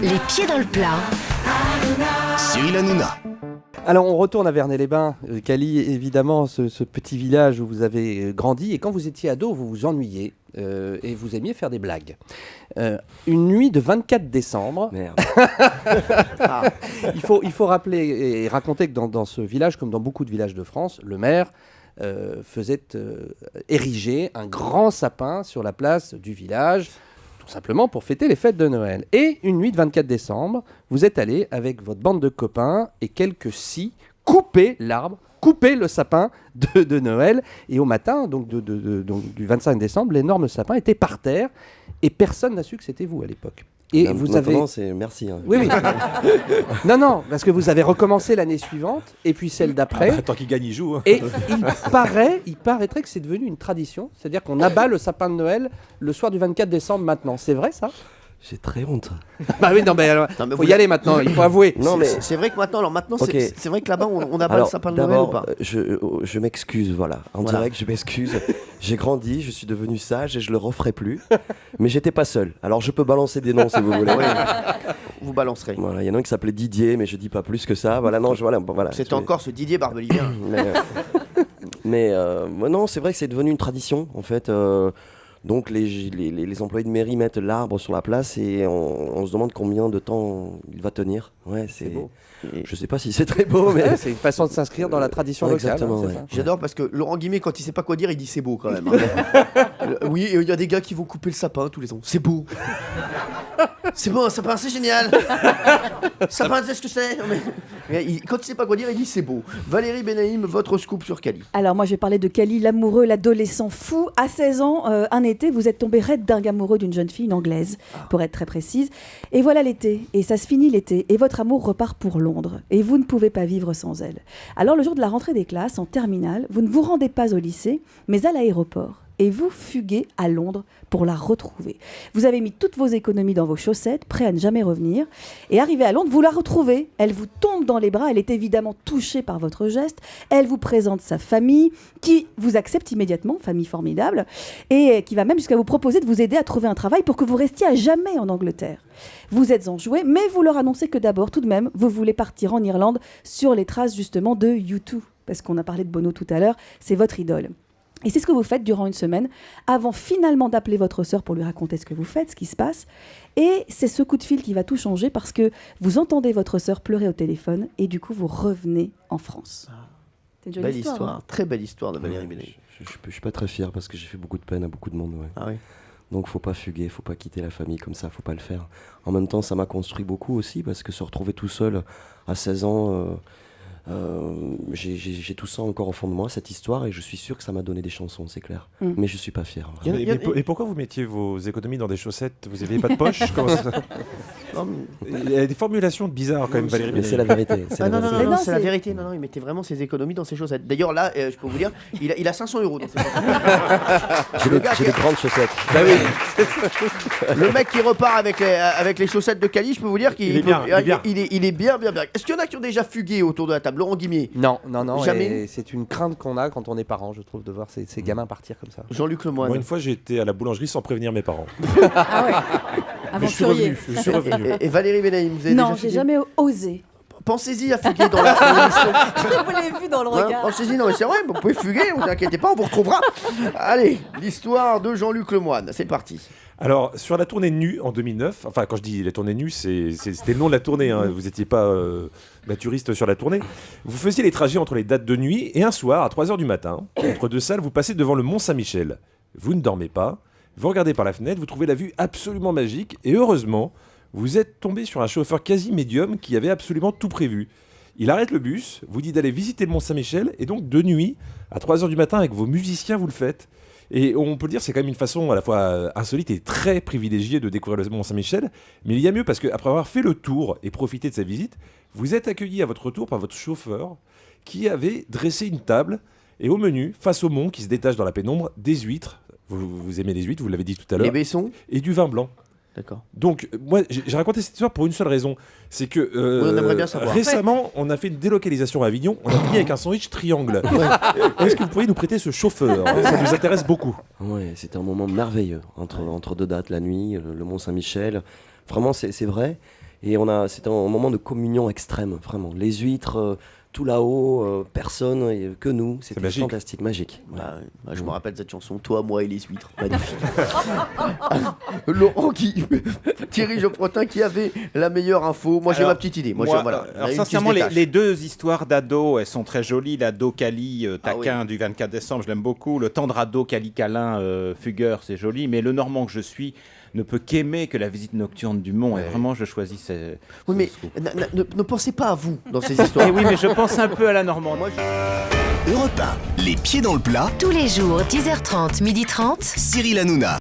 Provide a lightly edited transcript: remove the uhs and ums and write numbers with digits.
Les pieds dans le plat. Cyril Hanouna. Alors on retourne à Vernay-les-Bains, Cali, évidemment, ce petit village où vous avez grandi. Et quand vous étiez ado, vous vous ennuyiez et vous aimiez faire des blagues. Une nuit de 24 décembre. Merde. Il faut rappeler et raconter que dans ce village, comme dans beaucoup de villages de France, le maire faisait ériger un grand sapin sur la place du village, tout simplement pour fêter les fêtes de Noël. Et une nuit de 24 décembre, vous êtes allé avec votre bande de copains et quelques scies couper l'arbre, couper le sapin de Noël. Et au matin, donc du 25 décembre, l'énorme sapin était par terre et personne n'a su que c'était vous à l'époque. Et vous avez... c'est merci. Hein. Oui. non, parce que vous avez recommencé l'année suivante et puis celle d'après. Tant qu'il gagne, il joue. Hein. Et il paraîtrait que c'est devenu une tradition. C'est-à-dire qu'on abat le sapin de Noël le soir du 24 décembre maintenant. C'est vrai ça ? J'ai très honte. Bah oui, non, mais faut y aller maintenant, il faut avouer. Non, mais c'est vrai que maintenant, Okay. c'est vrai que là-bas, on abat le sapin de Noël ou pas ? Je m'excuse, voilà. En direct, je m'excuse. J'ai grandi, je suis devenu sage et je le referai plus. Mais j'étais pas seul. Alors je peux balancer des noms si vous voulez. Vous balancerez. Voilà, il y en a un qui s'appelait Didier, mais je dis pas plus que ça. Voilà, non, voilà. C'était encore ce Didier Barbelivien. mais non, c'est vrai que c'est devenu une tradition, en fait. Donc les employés de mairie mettent l'arbre sur la place et on se demande combien de temps il va tenir. Ouais, c'est beau. Je sais pas si c'est très beau, mais c'est une façon de s'inscrire dans la tradition locale. Exactement. Hein, J'adore parce que Laurent Guimet, quand il sait pas quoi dire, il dit c'est beau quand même. Oui, il y a des gars qui vont couper le sapin tous les ans. C'est beau. C'est beau, un sapin, c'est génial. Sapin, tu sais ce que c'est ? Quand il sait pas quoi dire, il dit c'est beau. Valérie Benaïm, votre scoop sur Cali. Alors moi je vais parler de Cali, l'amoureux, l'adolescent fou. À 16 ans, un été, vous êtes tombé raide dingue amoureux d'une jeune fille, une anglaise, pour être très précise. Et voilà l'été, et ça se finit l'été, et votre amour repart pour Londres. Et vous ne pouvez pas vivre sans elle. Alors le jour de la rentrée des classes, en terminale, vous ne vous rendez pas au lycée, mais à l'aéroport. Et vous fuguez à Londres pour la retrouver. Vous avez mis toutes vos économies dans vos chaussettes, prêt à ne jamais revenir. Et arrivé à Londres, vous la retrouvez. Elle vous tombe dans les bras. Elle est évidemment touchée par votre geste. Elle vous présente sa famille, qui vous accepte immédiatement, famille formidable, et qui va même jusqu'à vous proposer de vous aider à trouver un travail pour que vous restiez à jamais en Angleterre. Vous êtes enjoué, mais vous leur annoncez que d'abord, tout de même, vous voulez partir en Irlande sur les traces justement de U2. Parce qu'on a parlé de Bono tout à l'heure, c'est votre idole. Et c'est ce que vous faites durant une semaine, avant finalement d'appeler votre sœur pour lui raconter ce que vous faites, ce qui se passe. Et c'est ce coup de fil qui va tout changer parce que vous entendez votre sœur pleurer au téléphone et du coup vous revenez en France. C'est une jolie histoire. Hein. Très belle histoire de Valérie Benaïm. je suis pas très fier parce que j'ai fait beaucoup de peine à beaucoup de monde. Ouais. Ah oui. Donc faut pas fuguer, faut pas quitter la famille comme ça, faut pas le faire. En même temps, ça m'a construit beaucoup aussi parce que se retrouver tout seul à 16 ans... j'ai tout ça encore au fond de moi, cette histoire, et je suis sûr que ça m'a donné des chansons, c'est clair. Mais je suis pas fier. Et pourquoi vous mettiez vos économies dans des chaussettes ? Vous n'aviez pas de poche ? Il y a des formulations bizarres quand même, Valérie. Mais c'est la vérité. Non, c'est la vérité. Non, il mettait vraiment ses économies dans ses chaussettes. D'ailleurs, là, je peux vous dire, il a 500 € dans ses chaussettes. J'ai des grandes chaussettes. Bah oui. Le mec qui repart avec les chaussettes de Cali, je peux vous dire qu'il est bien. Il est bien. Est-ce qu'il y en a qui ont déjà fugué autour de la table ? Laurent Guimier ? Non. Jamais. C'est une crainte qu'on a quand on est parent, je trouve, de voir ces gamins partir comme ça. Jean-Luc Lemoyne. Moi, une fois, j'ai été à la boulangerie sans prévenir mes parents. Ah ouais. Mais je suis revenu. Et Valérie Benaïm, vous avez Non, déjà j'ai fugué ? jamais osé. Pensez-y à fuguer dans l'émission. Je vous l'ai vu dans le regard. Pensez-y, non mais c'est vrai, vous pouvez fuguer, ne vous inquiétez pas, on vous retrouvera. Allez, l'histoire de Jean-Luc Lemoyne, c'est parti. Alors, sur la tournée nue en 2009, enfin, quand je dis la tournée nue, c'était le nom de la tournée, hein, vous n'étiez pas naturiste sur la tournée. Vous faisiez les trajets entre les dates de nuit et un soir, à 3h du matin, entre deux salles, vous passez devant le Mont Saint-Michel. Vous ne dormez pas, vous regardez par la fenêtre, vous trouvez la vue absolument magique et heureusement, vous êtes tombé sur un chauffeur quasi médium qui avait absolument tout prévu. Il arrête le bus, vous dit d'aller visiter le Mont Saint-Michel et donc de nuit, à 3h du matin, avec vos musiciens, vous le faites. Et on peut le dire, c'est quand même une façon à la fois insolite et très privilégiée de découvrir le Mont Saint-Michel. Mais il y a mieux parce qu'après avoir fait le tour et profité de sa visite, vous êtes accueilli à votre retour par votre chauffeur qui avait dressé une table et au menu, face au mont qui se détache dans la pénombre, des huîtres. Vous aimez les huîtres, vous l'avez dit tout à l'heure. Les baissons. Et du vin blanc. D'accord. Donc, moi, j'ai raconté cette histoire pour une seule raison. C'est que on aimerait bien savoir. Récemment, on a fait une délocalisation à Avignon. On a fini avec un sandwich triangle. Est-ce que vous pourriez nous prêter ce chauffeur ? Ça nous intéresse beaucoup. Ouais, c'était un moment merveilleux entre deux dates, la nuit, le Mont Saint-Michel. Vraiment, c'est vrai. Et c'était un moment de communion extrême, vraiment. Les huîtres, tout là-haut, personne, et que nous. C'était magique. fantastique, magique. Ouais. Je me rappelle cette chanson, Toi, moi et les huîtres. Magnifique. Laurent Thierry Geoffrotin qui avait la meilleure info. Moi j'ai Alors, ma petite idée. Moi, voilà. alors, Une qui se sincèrement, détache. les deux histoires d'ado, elles sont très jolies. L'ado Cali, Ah taquin du 24 décembre, je l'aime beaucoup. Le tendre ado Cali câlin, fugueur, c'est joli. Mais le Normand que je suis ne peut qu'aimer que la visite nocturne du Mont. Et vraiment, je choisis Oui, mais ne pensez pas à vous dans ces histoires. Eh oui, mais je pense un peu à la Normande. Europe 1, les pieds dans le plat, Tous les jours, 10h30, 12h30. Cyril Hanouna.